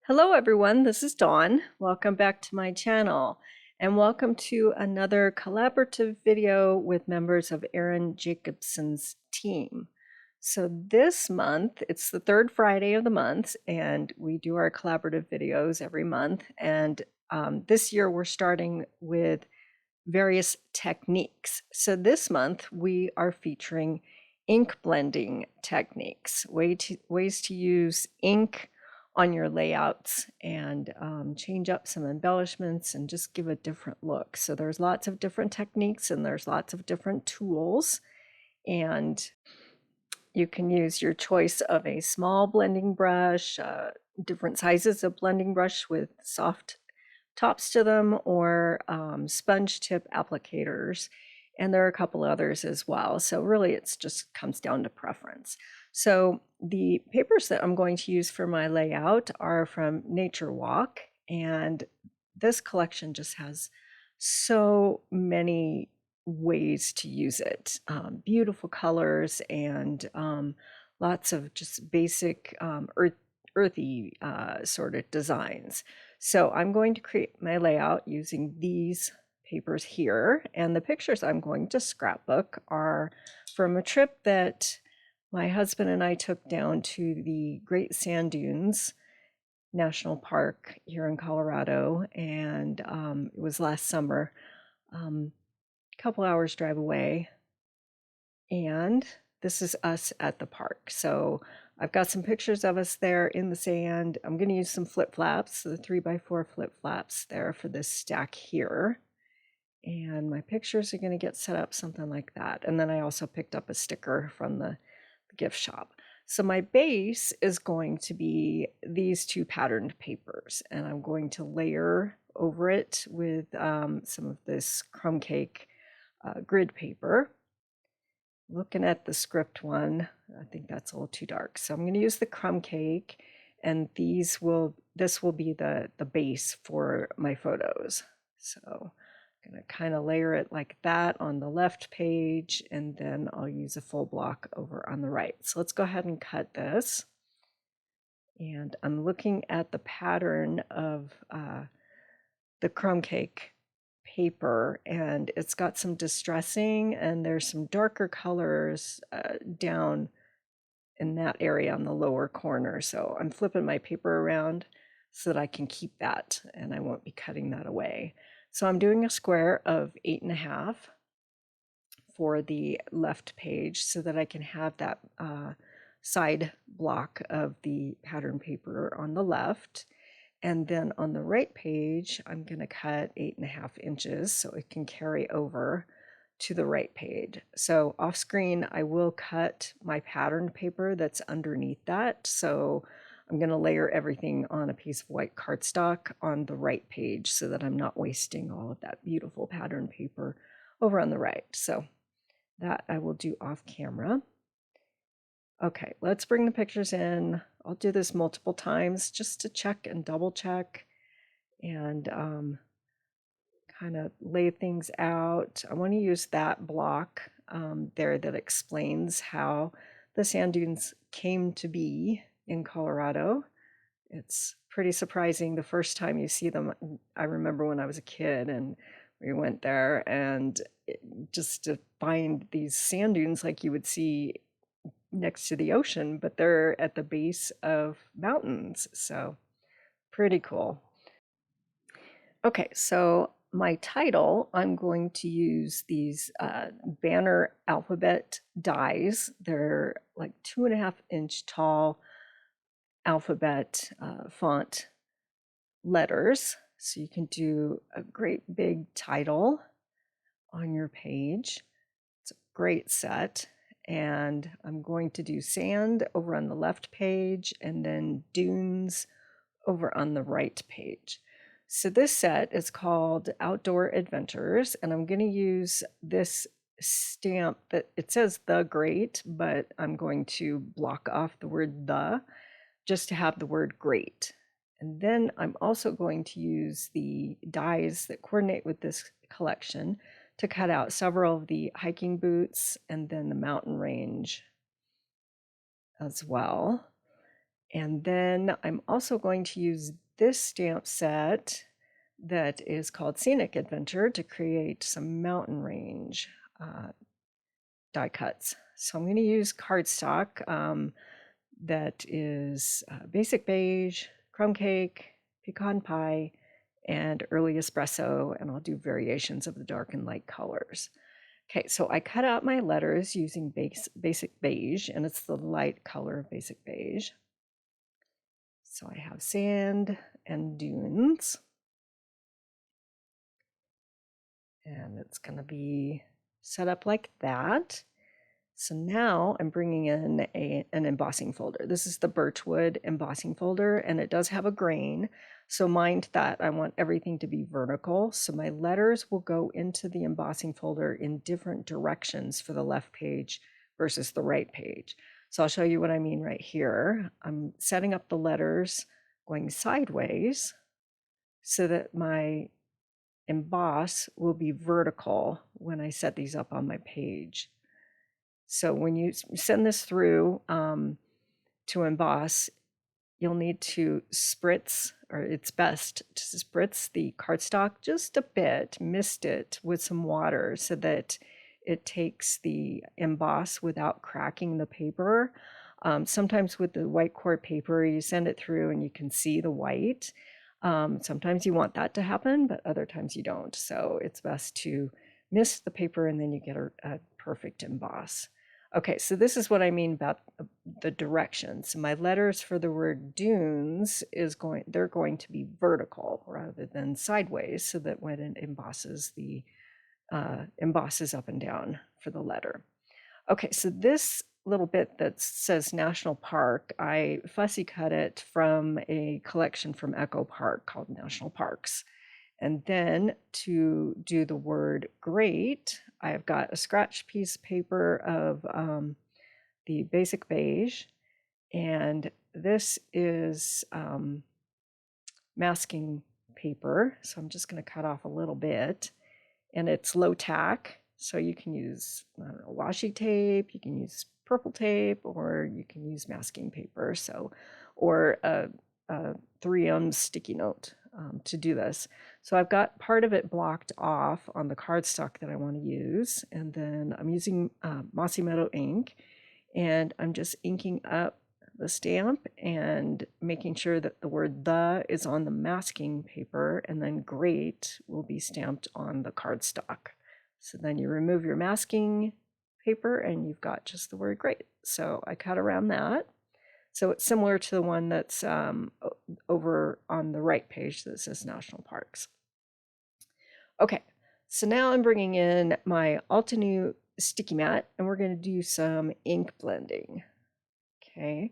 Hello everyone, this is Dawn. Welcome back to my channel and welcome to another collaborative video with members of Erin Jacobson's team. So this month, it's the third Friday of the month and we do our collaborative videos every month. And this year we're starting with various techniques. So this month we are featuring ink blending techniques, ways to use ink on your layouts and change up some embellishments and just give a different look. So there's lots of different techniques and there's lots of different tools, and you can use your choice of a small blending brush, different sizes of blending brush with soft tops to them, or sponge tip applicators. And there are a couple others as well. So really it's just comes down to preference. So the papers that I'm going to use for my layout are from Nature Walk. And this collection just has so many ways to use it. Beautiful colors and lots of just basic earthy sort of designs. So I'm going to create my layout using these papers here, and the pictures I'm going to scrapbook are from a trip that my husband and I took down to the Great Sand Dunes National Park here in Colorado, and it was last summer, a couple hours drive away, and this is us at the park. So I've got some pictures of us there in the sand. I'm going to use some flip flaps, the 3x4 flip flaps there for this stack here. And my pictures are going to get set up something like that. And then I also picked up a sticker from the gift shop. So my base is going to be these two patterned papers, and I'm going to layer over it with some of this crumb cake grid paper. Looking at the script one, I think that's a little too dark. So I'm going to use the crumb cake, and this will be the base for my photos. So I'm going to kind of layer it like that on the left page, and then I'll use a full block over on the right. So let's go ahead and cut this. And I'm looking at the pattern of the crumb cake paper, and it's got some distressing, and there's some darker colors down in that area on the lower corner. So I'm flipping my paper around so that I can keep that and I won't be cutting that away. So I'm doing a square of 8.5 for the left page so that I can have that side block of the pattern paper on the left. And then on the right page, I'm going to cut 8.5 inches so it can carry over to the right page. So off screen, I will cut my patterned paper that's underneath that. So I'm going to layer everything on a piece of white cardstock on the right page so that I'm not wasting all of that beautiful pattern paper over on the right. So that I will do off camera. Okay, let's bring the pictures in. I'll do this multiple times just to check and double check and kind of lay things out. I want to use that block there that explains how the sand dunes came to be in Colorado. It's pretty surprising the first time you see them. I remember when I was a kid and we went there, and just to find these sand dunes like you would see next to the ocean, but they're at the base of mountains. So pretty cool. Okay, so my title, I'm going to use these banner alphabet dies. They're like 2.5-inch tall alphabet font letters. So you can do a great big title on your page. It's a great set. And I'm going to do sand over on the left page and then dunes over on the right page. So this set is called Outdoor Adventures, and I'm going to use this stamp that it says The Great, but I'm going to block off the word the just to have the word great. And then I'm also going to use the dies that coordinate with this collection to cut out several of the hiking boots and then the mountain range as well. And then I'm also going to use this stamp set that is called Scenic Adventure to create some mountain range die cuts. So I'm going to use cardstock that is basic beige, crumb cake, pecan pie, and early espresso, and I'll do variations of the dark and light colors. Okay, so I cut out my letters using basic beige, and it's the light color of basic beige. So I have sand and dunes, and it's going to be set up like that. So now I'm bringing in an embossing folder. This is the Birchwood embossing folder, and it does have a grain. So mind that I want everything to be vertical. So my letters will go into the embossing folder in different directions for the left page versus the right page. So I'll show you what I mean right here. I'm setting up the letters going sideways so that my emboss will be vertical when I set these up on my page. So when you send this through to emboss, you'll need to spritz, or it's best to spritz the cardstock just a bit, mist it with some water so that it takes the emboss without cracking the paper. Sometimes with the white core paper, you send it through and you can see the white. Sometimes you want that to happen, but other times you don't. So it's best to mist the paper and then you get a perfect emboss. Okay, so this is what I mean about the directions. So my letters for the word dunes they're going to be vertical rather than sideways, so that when it embosses, embosses up and down for the letter. Okay, so this little bit that says National Park, I fussy cut it from a collection from Echo Park called National Parks. And then to do the word great, I've got a scratch piece of paper of the basic beige, and this is masking paper. So I'm just going to cut off a little bit, and it's low tack. So you can use, I don't know, washi tape, you can use purple tape, or you can use masking paper. So, or a 3M sticky note to do this. So I've got part of it blocked off on the cardstock that I want to use, and then I'm using mossy meadow ink, and I'm just inking up the stamp and making sure that the word "the" is on the masking paper, and then "great" will be stamped on the cardstock. So then you remove your masking paper and you've got just the word "great." So I cut around that. So it's similar to the one that's over on the right page that says National Parks. Okay, so now I'm bringing in my Altenew sticky mat, and we're going to do some ink blending. Okay,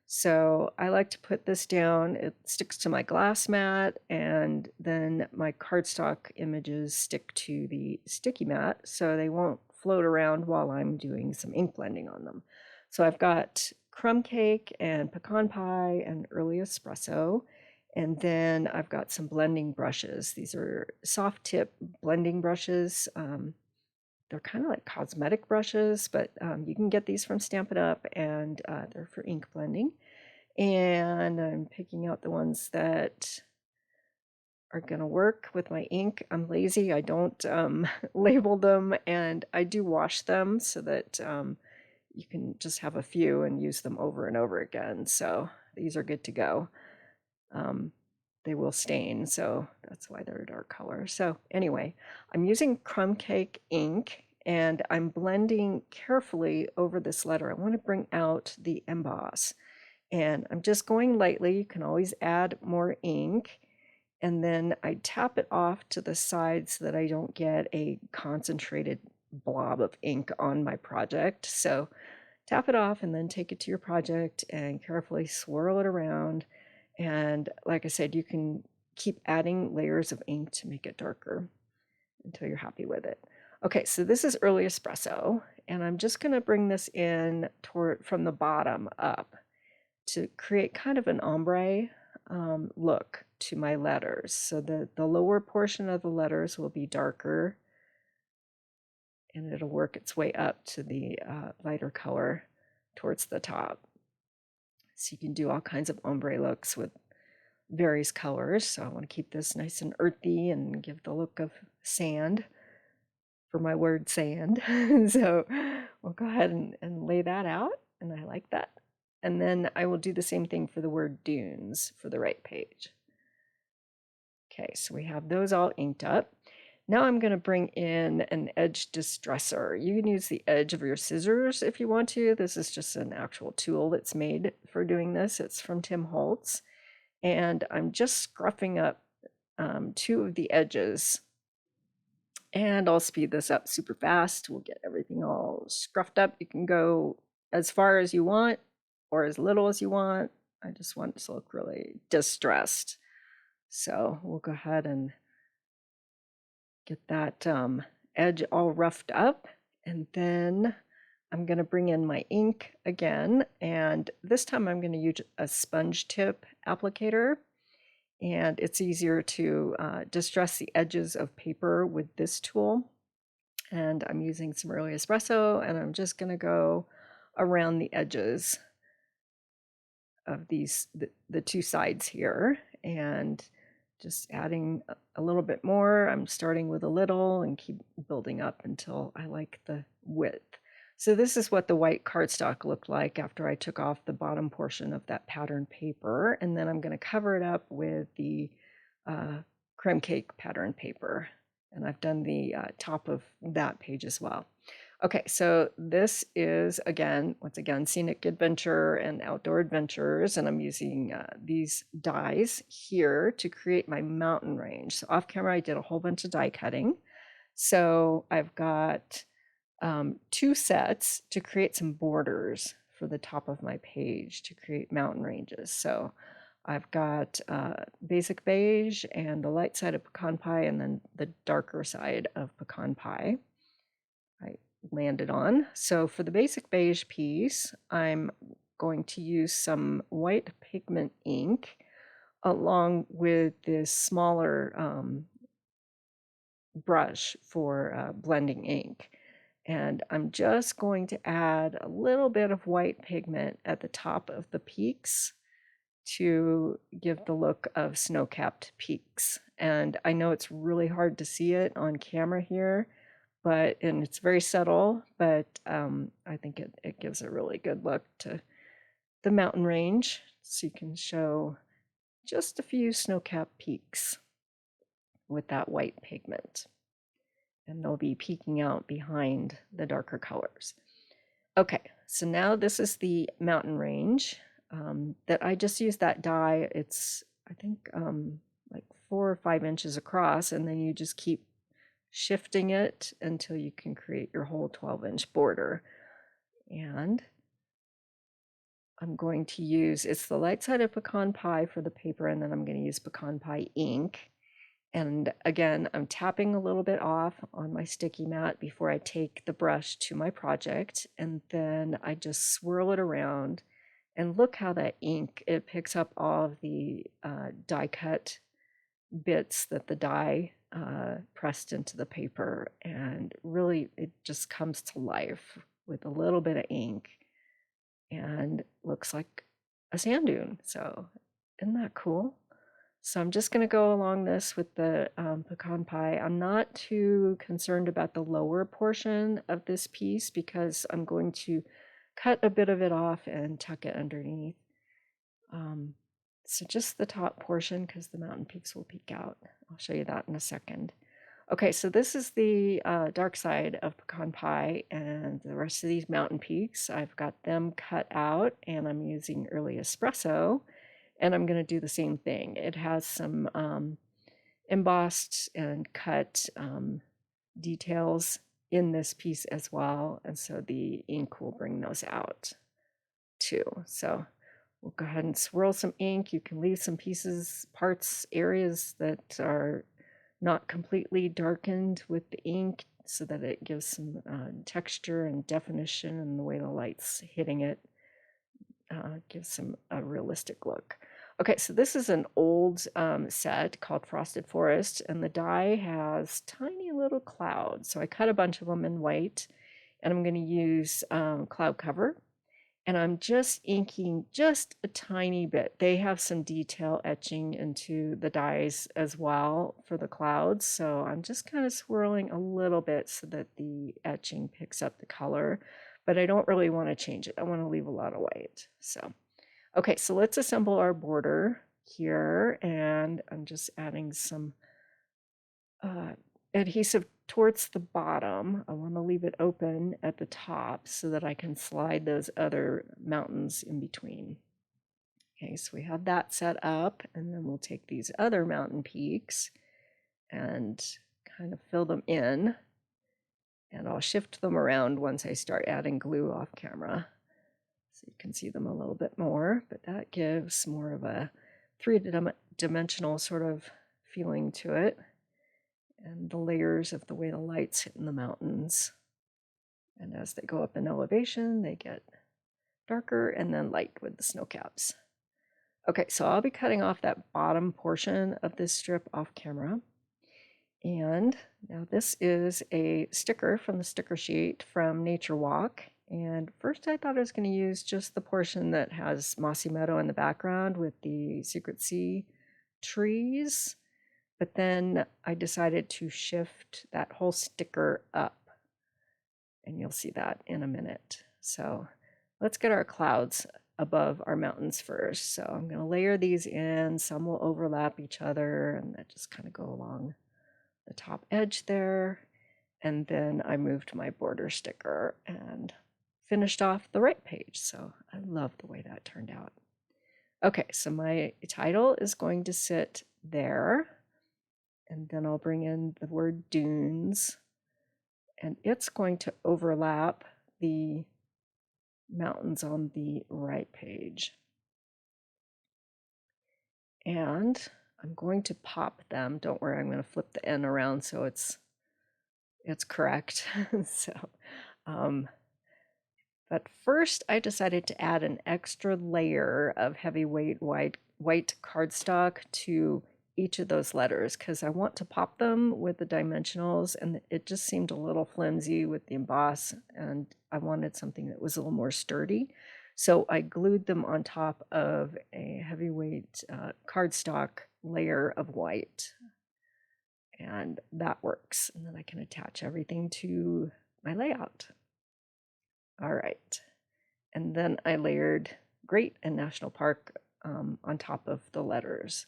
so I like to put this down. It sticks to my glass mat, and then my cardstock images stick to the sticky mat, so they won't float around while I'm doing some ink blending on them. So I've got crumb cake and pecan pie and early espresso. And then I've got some blending brushes. These are soft tip blending brushes. They're kind of like cosmetic brushes, but you can get these from Stampin' Up, and they're for ink blending. And I'm picking out the ones that are going to work with my ink. I'm lazy. I don't label them, and I do wash them so that you can just have a few and use them over and over again. So these are good to go. They will stain, so that's why they're a dark color. So anyway, I'm using crumb cake ink, and I'm blending carefully over this letter. I want to bring out the emboss, and I'm just going lightly. You can always add more ink, and then I tap it off to the side so that I don't get a concentrated blob of ink on my project. So tap it off and then take it to your project and carefully swirl it around. And like I said, you can keep adding layers of ink to make it darker until you're happy with it. Okay, so this is early espresso, and I'm just going to bring this in from the bottom up to create kind of an ombre look to my letters. So the lower portion of the letters will be darker, and it'll work its way up to the lighter color towards the top. So you can do all kinds of ombre looks with various colors. So I want to keep this nice and earthy and give the look of sand for my word sand. So we'll go ahead and lay that out, and I like that. And then I will do the same thing for the word dunes for the right page. Okay, so we have those all inked up. Now I'm going to bring in an edge distressor. You can use the edge of your scissors if you want to. This is just an actual tool that's made for doing this. It's from Tim Holtz. And I'm just scruffing up 2 of the edges. And I'll speed this up super fast. We'll get everything all scruffed up. You can go as far as you want or as little as you want. I just want it to look really distressed. So we'll go ahead and get that edge all roughed up, and then I'm going to bring in my ink again, and this time I'm going to use a sponge tip applicator, and it's easier to distress the edges of paper with this tool. And I'm using some early espresso, and I'm just going to go around the edges of these the 2 sides here, and just adding a little bit more. I'm starting with a little and keep building up until I like the width. So this is what the white cardstock looked like after I took off the bottom portion of that pattern paper. And then I'm going to cover it up with the crumb cake pattern paper. And I've done the top of that page as well. Okay, so this is, once again, Scenic Adventure and Outdoor Adventures, and I'm using these dies here to create my mountain range. So off camera, I did a whole bunch of die cutting. So I've got 2 sets to create some borders for the top of my page to create mountain ranges. So I've got basic beige and the light side of pecan pie, and then the darker side of pecan pie I landed on. So for the basic beige piece, I'm going to use some white pigment ink along with this smaller brush for blending ink. And I'm just going to add a little bit of white pigment at the top of the peaks to give the look of snow-capped peaks. And I know it's really hard to see it on camera here, and it's very subtle, but I think it gives a really good look to the mountain range. So you can show just a few snow-capped peaks with that white pigment. And they'll be peeking out behind the darker colors. Okay, so now this is the mountain range that I just used that die. It's, I think, like 4 or 5 inches across, and then you just keep shifting it until you can create your whole 12-inch border. And I'm going to use, it's the light side of pecan pie for the paper, and then I'm going to use pecan pie ink. And again, I'm tapping a little bit off on my sticky mat before I take the brush to my project, and then I just swirl it around, and look how that ink, it picks up all of the die cut bits that the die pressed into the paper, and really it just comes to life with a little bit of ink and looks like a sand dune. So isn't that cool? So I'm just going to go along this with the pecan pie. I'm not too concerned about the lower portion of this piece because I'm going to cut a bit of it off and tuck it underneath. So just the top portion, because the mountain peaks will peek out. I'll show you that in a second. Okay, so this is the dark side of pecan pie, and the rest of these mountain peaks, I've got them cut out, and I'm using early espresso, and I'm going to do the same thing. It has some embossed and cut details in this piece as well, and so the ink will bring those out too. So we'll go ahead and swirl some ink. You can leave some pieces, parts, areas that are not completely darkened with the ink so that it gives some texture and definition, and the way the light's hitting it gives a realistic look. Okay, so this is an old set called Frosted Forest, and the die has tiny little clouds. So I cut a bunch of them in white, and I'm going to use cloud cover. And I'm just inking just a tiny bit. They have some detail etching into the dies as well for the clouds. So I'm just kind of swirling a little bit so that the etching picks up the color, but I don't really want to change it. I want to leave a lot of white. So, okay, so let's assemble our border here. And I'm just adding some adhesive towards the bottom. I want to leave it open at the top so that I can slide those other mountains in between. Okay, so we have that set up, and then we'll take these other mountain peaks and kind of fill them in, and I'll shift them around once I start adding glue off camera so you can see them a little bit more, but that gives more of a three-dimensional sort of feeling to it. And the layers of the way the light's hitting the mountains. And as they go up in elevation, they get darker and then light with the snow caps. Okay, so I'll be cutting off that bottom portion of this strip off camera. And now this is a sticker from the sticker sheet from Nature Walk. And first I thought I was going to use just the portion that has mossy meadow in the background with the Secret Sea trees. But then I decided to shift that whole sticker up, and you'll see that in a minute. So let's get our clouds above our mountains first. So I'm going to layer these in. Some will overlap each other, and that just kind of go along the top edge there. And then I moved my border sticker and finished off the right page. So I love the way that turned out. Okay, so my title is going to sit there. And then I'll bring in the word dunes, and it's going to overlap the mountains on the right page. And I'm going to pop them. Don't worry, I'm going to flip the N around so it's correct. But first I decided to add an extra layer of heavyweight white cardstock to each of those letters because I want to pop them with the dimensionals, and it just seemed a little flimsy with the emboss, and I wanted something that was a little more sturdy. So I glued them on top of a heavyweight cardstock layer of white, and that works. And then I can attach everything to my layout. All right, and then I layered Great and National Park on top of the letters.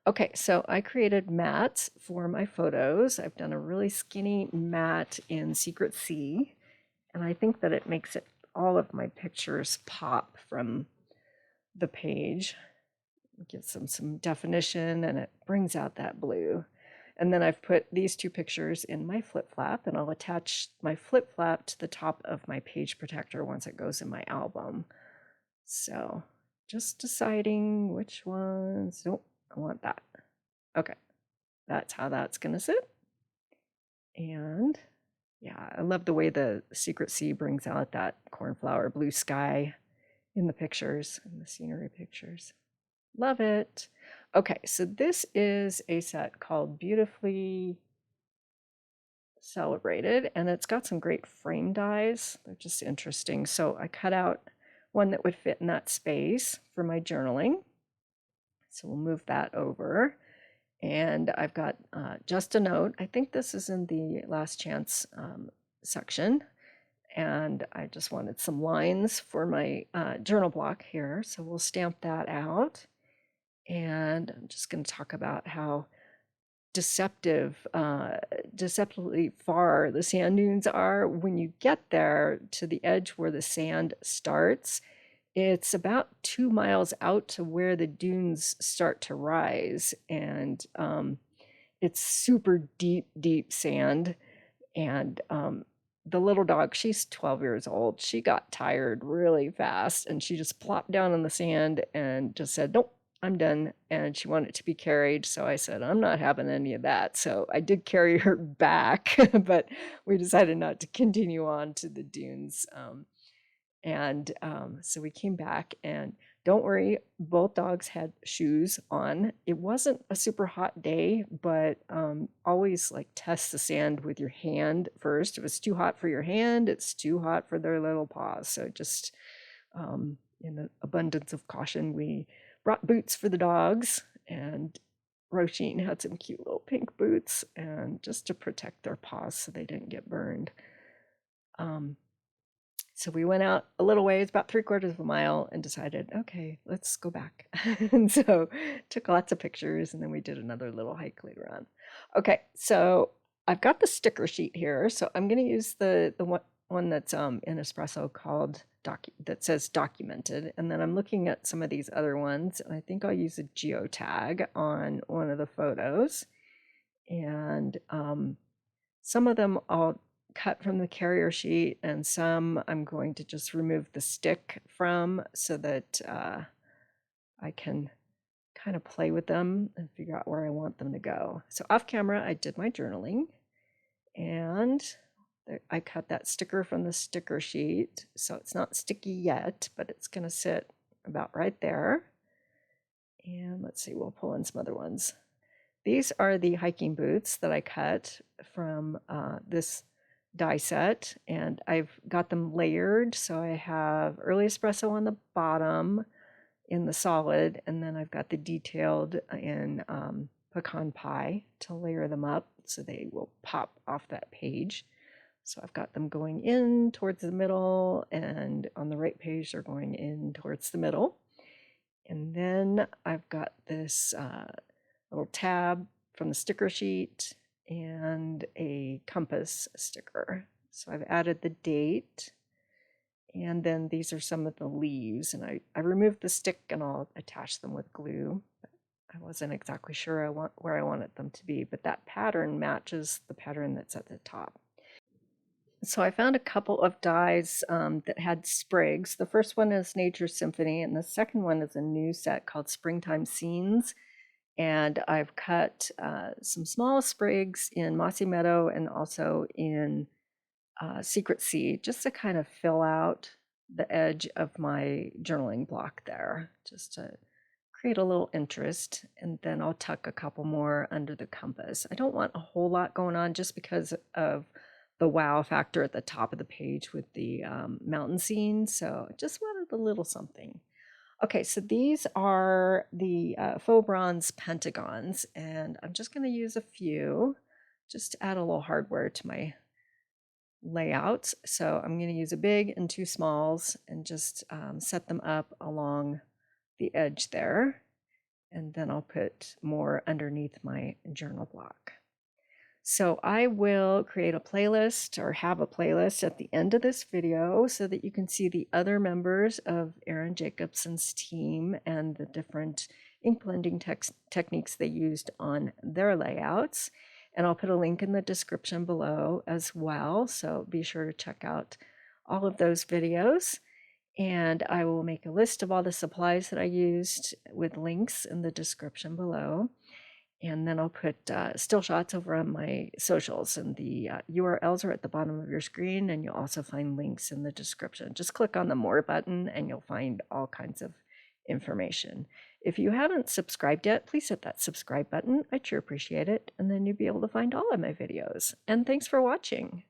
Okay, so I created mats for my photos. I've done a really skinny mat in Secret Sea, and I think that it makes all of my pictures pop from the page. It gives them some definition, and it brings out that blue. And then I've put these two pictures in my flip flap, and I'll attach my flip flap to the top of my page protector once it goes in my album. So just deciding which ones. Nope, I want that. Okay, that's how that's gonna sit. And yeah, I love the way the Secret Sea brings out that cornflower blue sky in the pictures, in the scenery pictures. Love it. Okay, so this is a set called Beautifully Celebrated, and it's got some great frame dies. They're just interesting. So I cut out one that would fit in that space for my journaling. So we'll move that over. And I've got just a note. I think this is in the last chance section. And I just wanted some lines for my journal block here. So we'll stamp that out. And I'm just going to talk about how deceptively far the sand dunes are. When you get there to the edge where the sand starts, it's about 2 miles out to where the dunes start to rise, and it's super deep sand. And the little dog, she's 12 years old, she got tired really fast, and she just plopped down on the sand and just said, nope, I'm done. And she wanted to be carried, so I said, I'm not having any of that. So I did carry her back, but we decided not to continue on to the dunes. So we came back, and don't worry, both dogs had shoes on. It wasn't a super hot day, but always like test the sand with your hand first. If it's too hot for your hand, it's too hot for their little paws. So just In an abundance of caution, we brought boots for the dogs, and Roisin had some cute little pink boots, and just to protect their paws so they didn't get burned. So we went out a little ways, about 3/4 of a mile, and decided, okay, let's go back. And so took lots of pictures, and then we did another little hike later on. Okay, so I've got the sticker sheet here, so I'm going to use the one that's in espresso called that says documented, and then I'm looking at some of these other ones, and I think I'll use a geotag on one of the photos, and some of them I'll cut from the carrier sheet, and some I'm going to just remove the stick from so that I can kind of play with them and figure out where I want them to go. So off camera, I did my journaling, and I cut that sticker from the sticker sheet, so it's not sticky yet, but it's going to sit about right there. And let's see, we'll pull in some other ones. These are the hiking boots that I cut from this die set, and I've got them layered. So I have early espresso on the bottom in the solid, and then I've got the detailed in pecan pie to layer them up so they will pop off that page. So I've got them going in towards the middle, and on the right page they're going in towards the middle. And then I've got this little tab from the sticker sheet and a compass sticker. So I've added the date, and then these are some of the leaves, and I removed the stick and I'll attach them with glue. I wasn't exactly sure where I wanted them to be, but that pattern matches the pattern that's at the top. So I found a couple of dies that had sprigs. The first one is Nature Symphony, and the second one is a new set called Springtime Scenes. And I've cut some small sprigs in Mossy Meadow and also in Secret Sea, just to kind of fill out the edge of my journaling block there, just to create a little interest. And then I'll tuck a couple more under the compass. I don't want a whole lot going on just because of the wow factor at the top of the page with the mountain scene. So I just wanted a little something. Okay, so these are the faux bronze pentagons, and I'm just going to use a few just to add a little hardware to my layouts. So I'm going to use a big and two smalls and just set them up along the edge there. And then I'll put more underneath my journal block. So I will create a playlist or have a playlist at the end of this video so that you can see the other members of Erin Jacobson's team and the different ink blending techniques they used on their layouts. And I'll put a link in the description below as well. So be sure to check out all of those videos. And I will make a list of all the supplies that I used with links in the description below. And then I'll put still shots over on my socials, and the URLs are at the bottom of your screen, and you'll also find links in the description. Just click on the More button and you'll find all kinds of information. If you haven't subscribed yet, please hit that subscribe button. I'd sure appreciate it, and then you'll be able to find all of my videos. And thanks for watching.